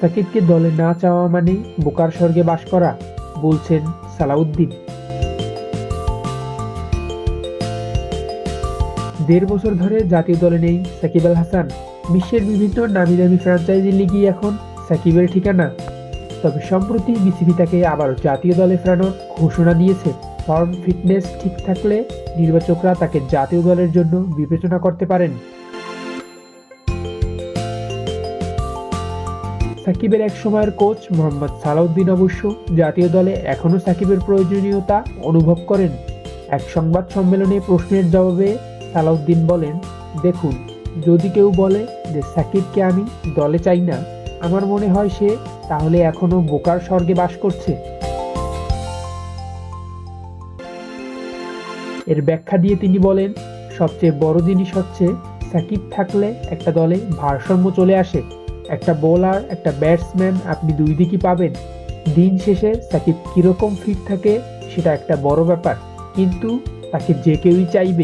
সাকিবকে দলে না চাওয়া মানে বোকার স্বর্গে বাস করা, বলছেন সালাউদ্দিন। ১.৫ বছর ধরে জাতীয় দলে নেই সাকিব আল হাসান। বিশ্বের বিভিন্ন নামি-দামি ফ্র্যাঞ্চাইজি লিগই এখন সাকিবের ঠিকানা। তবে সম্প্রতি বিসিবি তাকে আবারও জাতীয় দলে ফেরানোর ঘোষণা দিয়েছে। ফর্ম ফিটনেস ঠিক থাকলে নির্বাচকরা তাকে জাতীয় দলের জন্য বিবেচনা করতে পারেন। সাকিবের এক সময়ের কোচ মোহাম্মদ সালাউদ্দিন অবশ্য জাতীয় দলে এখনও সাকিবের প্রয়োজনীয়তা অনুভব করেন। এক সংবাদ সম্মেলনে প্রশ্নের জবাবে সালাউদ্দিন বলেন, দেখুন, যদি কেউ বলে যে সাকিবকে আমি দলে চাই না, আমার মনে হয় সে তাহলে এখনও বোকার স্বর্গে বাস করছে। এর ব্যাখ্যা দিয়ে তিনি বলেন, সবচেয়ে বড় জিনিস হচ্ছে সাকিব থাকলে একটা দলে ভারসাম্য চলে আসে। একটা বোলার, একটা ব্যাটসম্যান, আপনি দুই দিকই পাবেন। দিন শেষে সাকিব কীরকম ফিট থাকে সেটা একটা বড় ব্যাপার, কিন্তু তাকে যে কেউই চাইবে।